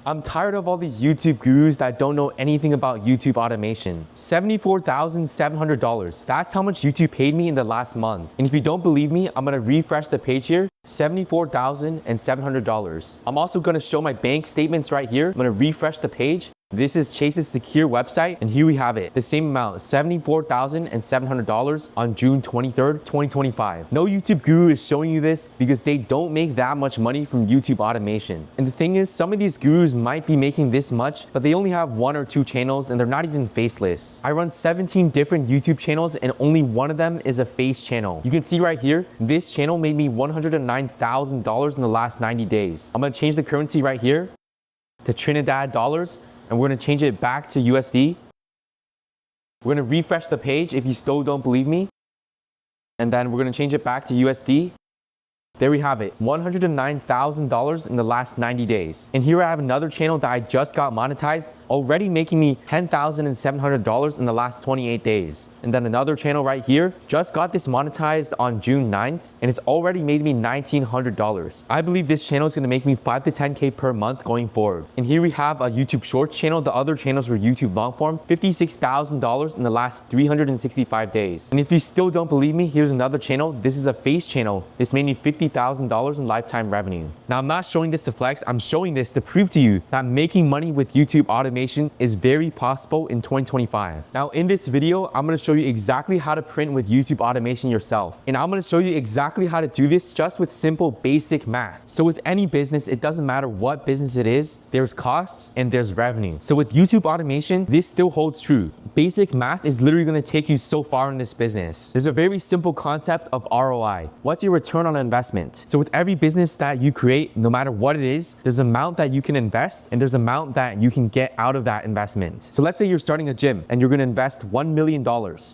I'm tired of all these YouTube gurus that don't know anything about YouTube automation. $74,700. That's how much YouTube paid me in the last month. And if you don't believe me, I'm gonna refresh the page here. $74,700. I'm also gonna show my bank statements right here. I'm gonna refresh the page. This is Chase's secure website, and here we have it. The same amount, $74,700 on June 23rd, 2025. No YouTube guru is showing you this because they don't make that much money from YouTube automation. And the thing is, some of these gurus might be making this much, but they only have 1 or 2 channels and they're not even faceless. I run 17 different YouTube channels and only one of them is a face channel. You can see right here, this channel made me $109,000 in the last 90 days. I'm gonna change the currency right here to Trinidad dollars, and we're gonna change it back to USD. We're gonna refresh the page if you still don't believe me. And then we're gonna change it back to USD. There we have it, $109,000 in the last 90 days. And here I have another channel that I just got monetized, already making me $10,700 in the last 28 days. And then another channel right here, just got this monetized on June 9th, and it's already made me $1,900. I believe this channel is gonna make me 5 to 10K per month going forward. And here we have a YouTube Shorts channel. The other channels were YouTube long form, $56,000 in the last 365 days. And if you still don't believe me, here's another channel. This is a face channel. This made me $50,000 in lifetime revenue. Now, I'm not showing this to flex, I'm showing this to prove to you that making money with YouTube automation is very possible in 2025. Now, in this video, I'm gonna show you exactly how to print with YouTube automation yourself. And I'm gonna show you exactly how to do this just with simple basic math. So with any business, it doesn't matter what business it is, there's costs and there's revenue. So with YouTube automation, this still holds true. Basic math is literally gonna take you so far in this business. There's a very simple concept of ROI. What's your return on investment? So with every business that you create, no matter what it is, there's an amount that you can invest and there's an amount that you can get out of that investment. So let's say you're starting a gym and you're gonna invest $1 million.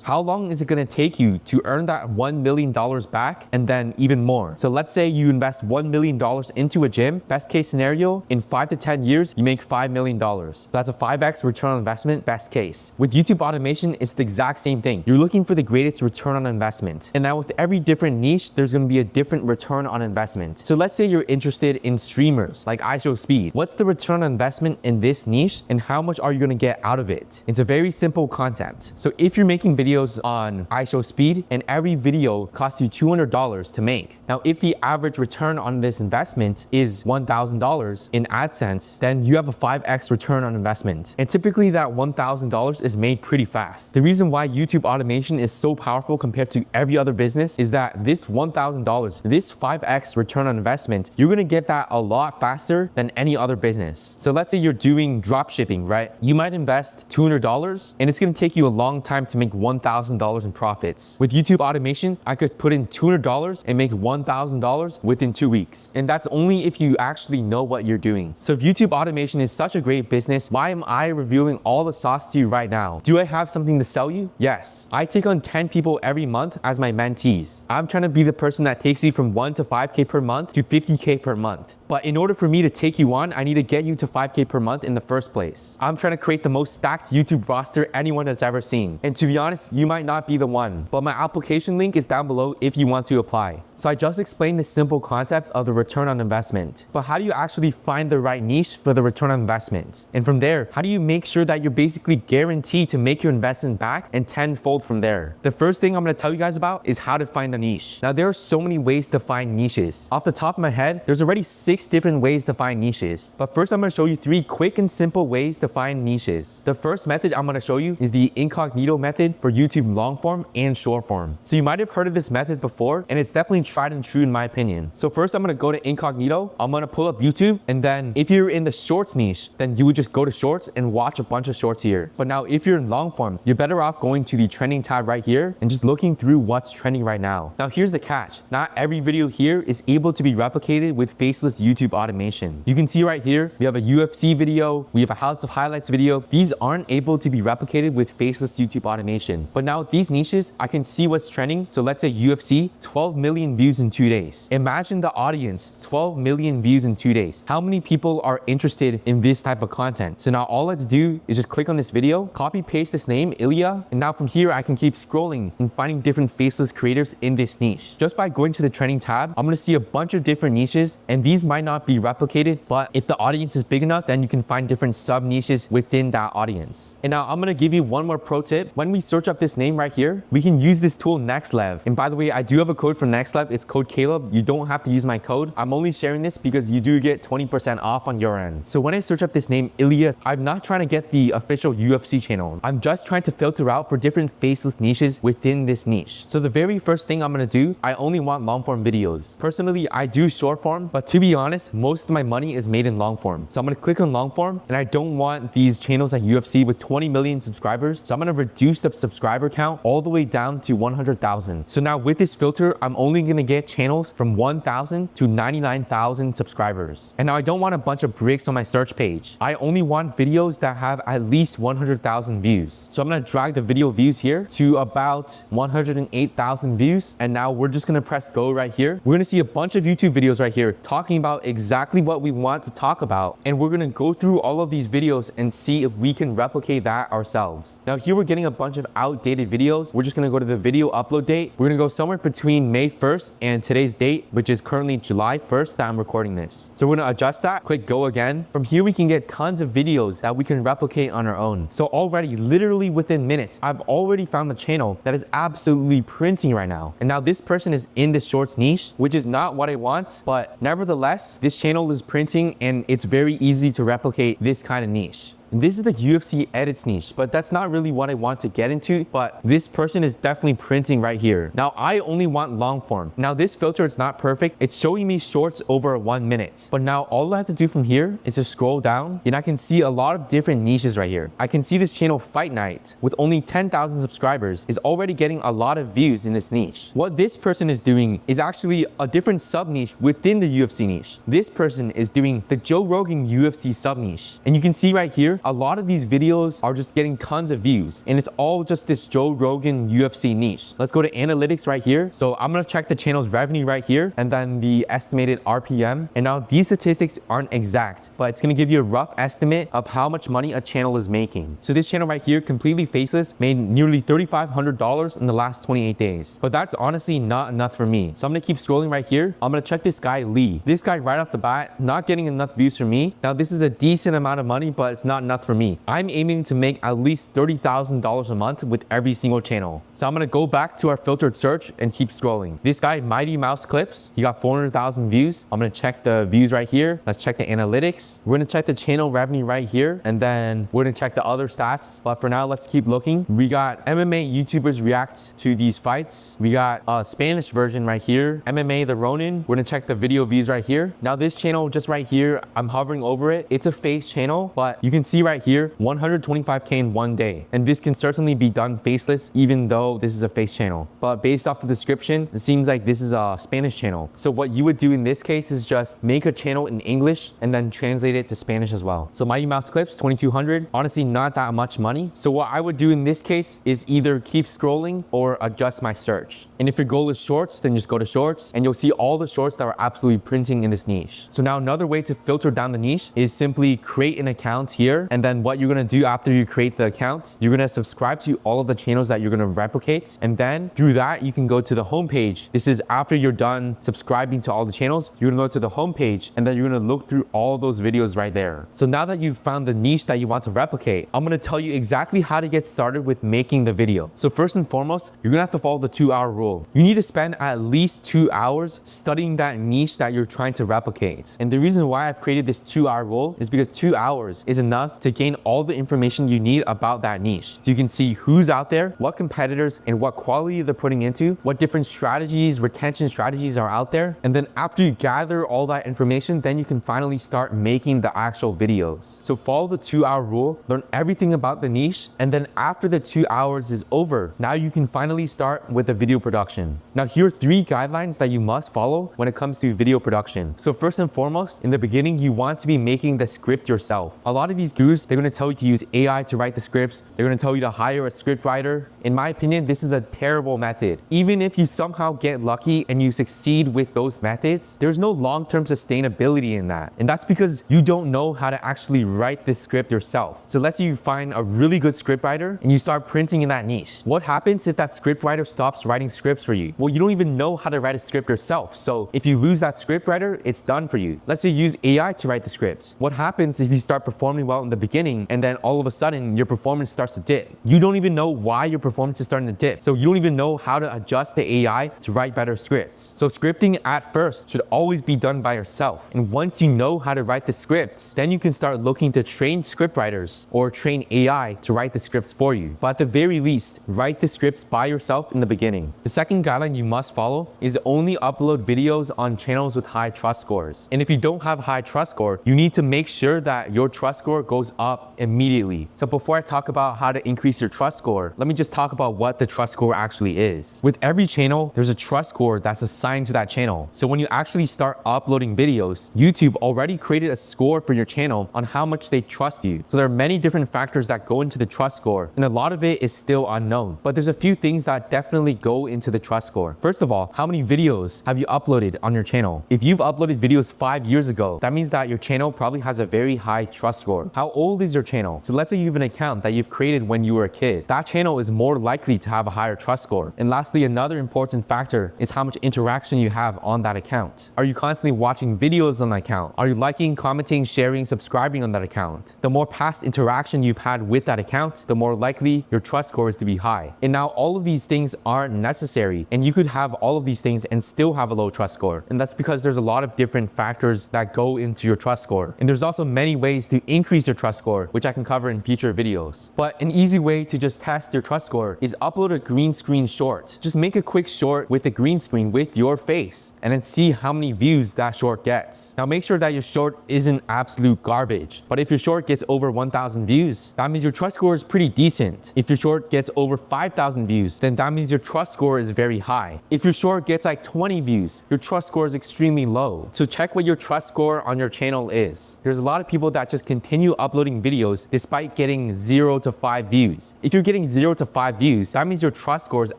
How long is it gonna take you to earn that $1 million back and then even more? So let's say you invest $1 million into a gym. Best case scenario, in 5 to 10 years, you make $5 million. So that's a 5x return on investment, best case. With YouTube automation, it's the exact same thing. You're looking for the greatest return on investment. And now with every different niche, there's gonna be a different return on investment. So let's say you're interested in streamers like iShowSpeed. What's the return on investment in this niche and how much are you gonna get out of it? It's a very simple concept. So if you're making videos on iShowSpeed and every video costs you $200 to make. Now, if the average return on this investment is $1,000 in AdSense, then you have a 5x return on investment. And typically that $1,000 is made pretty fast. The reason why YouTube automation is so powerful compared to every other business is that this $1,000, this 5x return on investment, you're gonna get that a lot faster than any other business. So let's say you're doing drop shipping, right? You might invest $200 and it's gonna take you a long time to make $1,000 in profits. With YouTube automation, I could put in $200 and make $1,000 within 2 weeks. And that's only if you actually know what you're doing. So if YouTube automation is such a great business, why am I revealing all the sauce to you right now? Do I have something to sell you? Yes. I take on 10 people every month as my mentees. I'm trying to be the person that takes you from 1 to 5K per month to 50K per month. But in order for me to take you on, I need to get you to 5K per month in the first place. I'm trying to create the most stacked YouTube roster anyone has ever seen. And to be honest, you might not be the one, but my application link is down below if you want to apply. So I just explained the simple concept of the return on investment. But how do you actually find the right niche for the return on investment? And from there, how do you make sure that you're basically guaranteed to make your investment back and tenfold from there? The first thing I'm gonna tell you guys about is how to find a niche. Now, there are so many ways to find niches. Off the top of my head, there's already 6 different ways to find niches. But first, I'm gonna show you 3 quick and simple ways to find niches. The first method I'm gonna show you is the incognito method for YouTube long form and short form. So you might have heard of this method before, and it's definitely tried and true in my opinion. So first, I'm gonna go to incognito. I'm gonna pull up YouTube, and then if you're in the shorts niche, then you would just go to shorts and watch a bunch of shorts here. But now if you're in long form, you're better off going to the trending tab right here and just looking through what's trending right now. Now here's the catch. Not every video here is able to be replicated with faceless YouTube automation. You can see right here, we have a UFC video, we have a House of Highlights video. These aren't able to be replicated with faceless YouTube automation. But now with these niches, I can see what's trending. So let's say UFC, 12 million views in 2 days. Imagine the audience, 12 million views in 2 days. How many people are interested in this type of content? So now all I have to do is just click on this video, copy paste this name, Ilya, and now from here I can keep scrolling and finding different faceless creators in this niche. Just by going to the trending tab tab, I'm gonna see a bunch of different niches, and these might not be replicated, but if the audience is big enough, then you can find different sub niches within that audience. And now I'm gonna give you one more pro tip. When we search up this name right here, we can use this tool NextLev. And by the way, I do have a code for NextLev. It's code Caleb. You don't have to use my code. I'm only sharing this because you do get 20% off on your end. So when I search up this name, Ilya, I'm not trying to get the official UFC channel. I'm just trying to filter out for different faceless niches within this niche. So the very first thing I'm gonna do, I only want long form videos. Personally, I do short form, but to be honest, most of my money is made in long form. So I'm gonna click on long form, and I don't want these channels like UFC with 20 million subscribers. So I'm gonna reduce the subscriber count all the way down to 100,000. So now with this filter, I'm only gonna get channels from 1,000 to 99,000 subscribers. And now I don't want a bunch of bricks on my search page. I only want videos that have at least 100,000 views. So I'm gonna drag the video views here to about 108,000 views. And now we're just gonna press go right here. We're gonna see a bunch of YouTube videos right here talking about exactly what we want to talk about. And we're gonna go through all of these videos and see if we can replicate that ourselves. Now here we're getting a bunch of outdated videos. We're just gonna go to the video upload date. We're gonna go somewhere between May 1st and today's date, which is currently July 1st that I'm recording this. So we're gonna adjust that, click go again. From here we can get tons of videos that we can replicate on our own. So already, literally within minutes, I've already found the channel that is absolutely printing right now. And now this person is in the shorts niche, which is not what I want, but nevertheless, this channel is printing and it's very easy to replicate this kind of niche. This is the UFC edits niche, but that's not really what I want to get into, but this person is definitely printing right here. Now, I only want long form. Now, this filter is not perfect. It's showing me shorts over 1 minute. But now all I have to do from here is just scroll down, and I can see a lot of different niches right here. I can see this channel Fight Night with only 10,000 subscribers is already getting a lot of views in this niche. What this person is doing is actually a different sub niche within the UFC niche. This person is doing the Joe Rogan UFC sub niche. And you can see right here, a lot of these videos are just getting tons of views, and it's all just this Joe Rogan UFC niche. Let's go to analytics right here. So I'm gonna check the channel's revenue right here, and then the estimated RPM. And now these statistics aren't exact, but it's gonna give you a rough estimate of how much money a channel is making. So this channel right here, completely faceless, made nearly $3,500 in the last 28 days. But that's honestly not enough for me. So I'm gonna keep scrolling right here. I'm gonna check this guy, Lee. This guy right off the bat, not getting enough views for me. Now this is a decent amount of money, but it's not enough for me. I'm aiming to make at least $30,000 a month with every single channel. So I'm gonna go back to our filtered search and keep scrolling. This guy, Mighty Mouse Clips, he got 400,000 views. I'm gonna check the views right here. Let's check the analytics. We're gonna check the channel revenue right here, and then we're gonna check the other stats. But for now, let's keep looking. We got MMA YouTubers react to these fights. We got a Spanish version right here. MMA The Ronin. We're gonna check the video views right here. Now this channel just right here, I'm hovering over it. It's a face channel, but you can see right here, 125K in 1 day. And this can certainly be done faceless, even though this is a face channel. But based off the description, it seems like this is a Spanish channel. So what you would do in this case is just make a channel in English and then translate it to Spanish as well. So Mighty Mouse Clips, 2,200. Honestly, not that much money. So what I would do in this case is either keep scrolling or adjust my search. And if your goal is shorts, then just go to shorts, and you'll see all the shorts that are absolutely printing in this niche. So now another way to filter down the niche is simply create an account here, and then what you're gonna do after you create the account, you're gonna subscribe to all of the channels that you're gonna replicate, and then through that you can go to the homepage. This is after you're done subscribing to all the channels, you're gonna go to the homepage, and then you're gonna look through all those videos right there. So now that you've found the niche that you want to replicate, I'm gonna tell you exactly how to get started with making the video. So first and foremost, you're gonna have to follow the 2-hour rule. You need to spend at least 2 hours studying that niche that you're trying to replicate. And the reason why I've created this 2-hour rule is because 2 hours is enough to gain all the information you need about that niche. So you can see who's out there, what competitors and what quality they're putting into, what different strategies, retention strategies are out there. And then after you gather all that information, then you can finally start making the actual videos. So follow the 2-hour rule, learn everything about the niche, and then after the 2 hours is over, now you can finally start with the video production. Now here are 3 guidelines that you must follow when it comes to video production. So first and foremost, in the beginning, you want to be making the script yourself. A lot of these gurus, they're gonna tell you to use AI to write the scripts. They're gonna tell you to hire a script writer. In my opinion, this is a terrible method. Even if you somehow get lucky and you succeed with those methods, there's no long-term sustainability in that. And that's because you don't know how to actually write this script yourself. So let's say you find a really good script writer and you start printing in that niche. What happens if that script writer stops writing scripts for you? Well, you don't even know how to write a script yourself. So if you lose that script writer, it's done for you. Let's say you use AI to write the scripts. What happens if you start performing well in the beginning and then all of a sudden your performance starts to dip? You don't even know why your performance is starting to dip. So you don't even know how to adjust the AI to write better scripts. So scripting at first should always be done by yourself. And once you know how to write the scripts, then you can start looking to train script writers or train AI to write the scripts for you. But at the very least, write the scripts by yourself in the beginning. The second guideline you must follow is only upload videos on channels with high trust scores. And if you don't have high trust score, you need to make sure that your trust score goes up immediately. So before I talk about how to increase your trust score, let me just talk about what the trust score actually is. With every channel, there's a trust score that's assigned to that channel. So when you actually start uploading videos, YouTube already created a score for your channel on how much they trust you. So there are many different factors that go into the trust score, and a lot of it is still unknown. But there's a few things that definitely go into the trust score. First of all, how many videos have you uploaded on your channel? If you've uploaded videos 5 years ago, that means that your channel probably has a very high trust score. How old is your channel? So let's say you have an account that you've created when you were a kid. That channel is more likely to have a higher trust score. And lastly, another important factor is how much interaction you have on that account. Are you constantly watching videos on that account? Are you liking, commenting, sharing, subscribing on that account? The more past interaction you've had with that account, the more likely your trust score is to be high. And now all of these things aren't necessary, and you could have all of these things and still have a low trust score. And that's because there's a lot of different factors that go into your trust score. And there's also many ways to increase your trust score, which I can cover in future videos. But an easy way to just test your trust score is upload a green screen short. Just make a quick short with a green screen with your face and then see how many views that short gets. Now make sure that your short isn't absolute garbage. But if your short gets over 1,000 views, that means your trust score is pretty decent. If your short gets over 5,000 views, then that means your trust score is very high. If your short gets like 20 views, your trust score is extremely low. So check what your trust score on your channel is. There's a lot of people that just continue uploading videos despite getting 0 to 5 views. If you're getting 0 to 5 views, that means your trust score is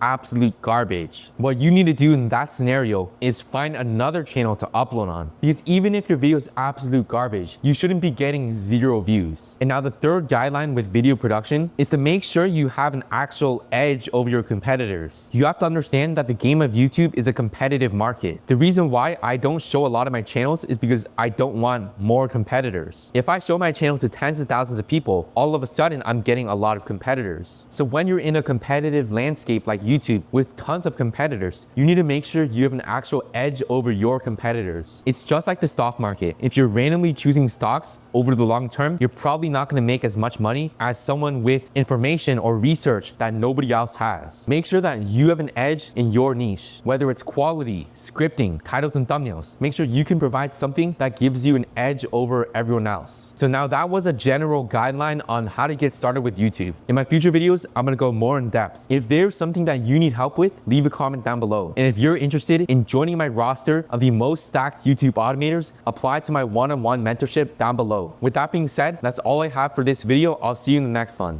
absolute garbage. What you need to do in that scenario is find another channel to upload on, because even if your video is absolute garbage, you shouldn't be getting 0 views. And now the third guideline with video production is to make sure you have an actual edge over your competitors. You have to understand that the game of YouTube is a competitive market. The reason why I don't show a lot of my channels is because I don't want more competitors. If I show my channel to tens of thousands of people, all of a sudden I'm getting a lot of competitors. So when you're in a competitive landscape like YouTube with tons of competitors, you need to make sure you have an actual edge over your competitors. It's just like the stock market. If you're randomly choosing stocks over the long term, you're probably not going to make as much money as someone with information or research that nobody else has. Make sure that you have an edge in your niche, whether it's quality, scripting, titles and thumbnails. Make sure you can provide something that gives you an edge over everyone else. So now that was a general guideline on how to get started with YouTube. In my future videos, I'm going to go more in depth. If there's something that you need help with, leave a comment down below. And if you're interested in joining my roster of the most stacked YouTube automators, apply to my one-on-one mentorship down below. With that being said, that's all I have for this video. I'll see you in the next one.